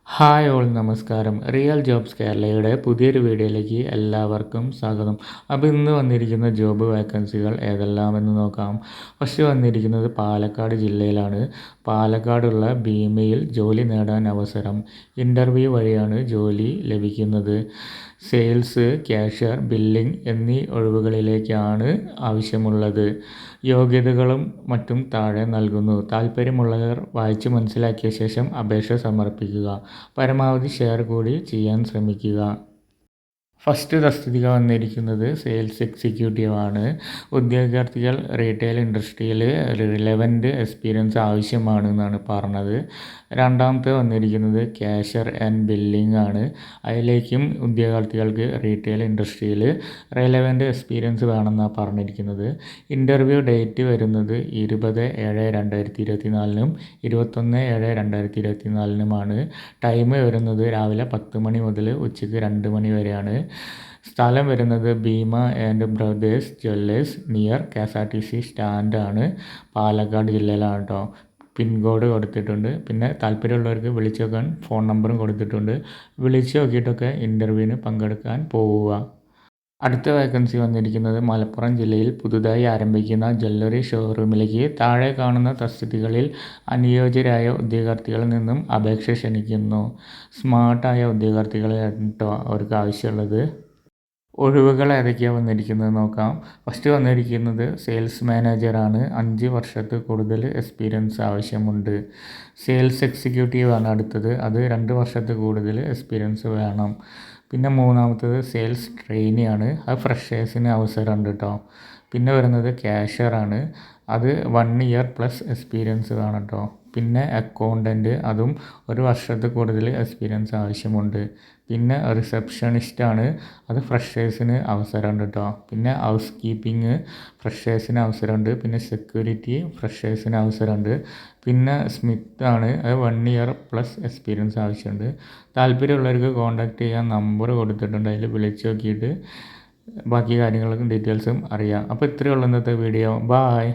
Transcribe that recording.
Hi all നമസ്കാരം. Real jobs കേരളയുടെ പുതിയൊരു വീഡിയോയിലേക്ക് എല്ലാവർക്കും സ്വാഗതം. അപ്പോൾ ഇന്ന് വന്നിരിക്കുന്ന ജോബ് വേക്കൻസികൾ ഏതെല്ലാമെന്ന് നോക്കാം. ഫസ്റ്റ് വന്നിരിക്കുന്നത് പാലക്കാട് ജില്ലയിലാണ്. പാലക്കാടുള്ള ഭീമയിൽ ജോലി നേടാൻ അവസരം. ഇൻ്റർവ്യൂ വഴിയാണ് ജോലി ലഭിക്കുന്നത്. സെയിൽസ്, ക്യാഷ്യർ, ബില്ലിംഗ് എന്നീ ഒഴിവുകളിലേക്കാണ് ആവശ്യമുള്ളത്. യോഗ്യതകളും മറ്റും താഴെ നൽകുന്നു. താൽപ്പര്യമുള്ളവർ വായിച്ച് മനസ്സിലാക്കിയ ശേഷം അപേക്ഷ സമർപ്പിക്കുക. പരമാവധി ഷെയർ കൂടി ചെയ്യാൻ ശ്രമിക്കുക. ഫസ്റ്റ് തസ്തിക വന്നിരിക്കുന്നത് സെയിൽസ് എക്സിക്യൂട്ടീവ് ആണ്. ഉദ്യോഗാർത്ഥികൾ റീറ്റെയിൽ ഇൻഡസ്ട്രിയിൽ റിലവൻ്റ് എക്സ്പീരിയൻസ് ആവശ്യമാണെന്നാണ് പറഞ്ഞത്. രണ്ടാമത്തെ വന്നിരിക്കുന്നത് ക്യാഷ്യർ ആൻഡ് ബില്ലിംഗ് ആണ്. അതിലേക്കും ഉദ്യോഗാർത്ഥികൾക്ക് റീറ്റെയിൽ ഇൻഡസ്ട്രിയിൽ റിലവൻ്റ് എക്സ്പീരിയൻസ് വേണമെന്നാണ് പറഞ്ഞിരിക്കുന്നത്. ഇൻ്റർവ്യൂ ഡേറ്റ് വരുന്നത് 20/7/2024 21/7/2024 ടൈം വരുന്നത് രാവിലെ 10 മണി മുതൽ ഉച്ചയ്ക്ക് 2 മണി വരെയാണ്. സ്ഥലം വരുന്നത് Bhima and brothers jewellers near KSRTC സ്റ്റാൻഡാണ്. പാലക്കാട് ജില്ലയിലാണ് കേട്ടോ. പിൻകോഡ് കൊടുത്തിട്ടുണ്ട്. പിന്നെ താല്പര്യമുള്ളവർക്ക് വിളിച്ച് നോക്കാൻ ഫോൺ നമ്പറും കൊടുത്തിട്ടുണ്ട്. വിളിച്ച് നോക്കിയിട്ടൊക്കെ ഇൻ്റർവ്യൂവിന് പങ്കെടുക്കാൻ പോവുക. അടുത്ത വേക്കൻസി വന്നിരിക്കുന്നത് മലപ്പുറം ജില്ലയിൽ പുതുതായി ആരംഭിക്കുന്ന ജ്വല്ലറി ഷോറൂമിലേക്ക്. താഴെ കാണുന്ന തസ്തികകളിൽ അനുയോജ്യരായ ഉദ്യോഗാർത്ഥികളിൽ നിന്നും അപേക്ഷ ക്ഷണിക്കുന്നു. സ്മാർട്ടായ ഉദ്യോഗാർത്ഥികളെ കേട്ടോ അവർക്ക് ആവശ്യമുള്ളത്. ഒഴിവുകൾ ഏതൊക്കെയാണ് വന്നിരിക്കുന്നത് നോക്കാം. ഫസ്റ്റ് വന്നിരിക്കുന്നത് സെയിൽസ് മാനേജറാണ്. 5 വർഷത്തിൽ കൂടുതൽ എക്സ്പീരിയൻസ് ആവശ്യമുണ്ട്. സെയിൽസ് എക്സിക്യൂട്ടീവ് ആണ് അടുത്തത്. അത് 2 വർഷത്തിൽ കൂടുതൽ എക്സ്പീരിയൻസ് വേണം. പിന്നെ മൂന്നാമത്തത് സെയിൽസ് ട്രെയിനി ആണ്. അത് ഫ്രഷേഴ്സിന് അവസരമുണ്ട് കേട്ടോ. പിന്നെ വരുന്നത് ക്യാഷ്യറാണ്. അത് 1 ഇയർ പ്ലസ് എക്സ്പീരിയൻസ് വേണം കേട്ടോ. പിന്നെ അക്കൗണ്ടൻറ്റ്, അതും 1 വർഷത്തിൽ കൂടുതൽ എക്സ്പീരിയൻസ് ആവശ്യമുണ്ട്. പിന്നെ റിസപ്ഷനിസ്റ്റാണ്. അത് ഫ്രഷേഴ്സിന് അവസരമുണ്ട് കേട്ടോ. പിന്നെ ഹൗസ് കീപ്പിംഗ് ഫ്രഷേഴ്സിന് അവസരമുണ്ട്. പിന്നെ സെക്യൂരിറ്റി ഫ്രഷേഴ്സിന് അവസരമുണ്ട്. പിന്നെ സ്മിത്താണ്. അത് 1 ഇയർ പ്ലസ് എക്സ്പീരിയൻസ് ആവശ്യമുണ്ട്. താല്പര്യമുള്ളവർക്ക് കോൺടാക്റ്റ് ചെയ്യാൻ നമ്പർ കൊടുത്തിട്ടുണ്ട്. അതിൽ വിളിച്ച് നോക്കിയിട്ട് ബാക്കി കാര്യങ്ങളും ഡീറ്റെയിൽസും അറിയാം. അപ്പോൾ ഇത്രയേ ഉള്ളൂ ഇന്നത്തെ വീഡിയോ. ബായ്.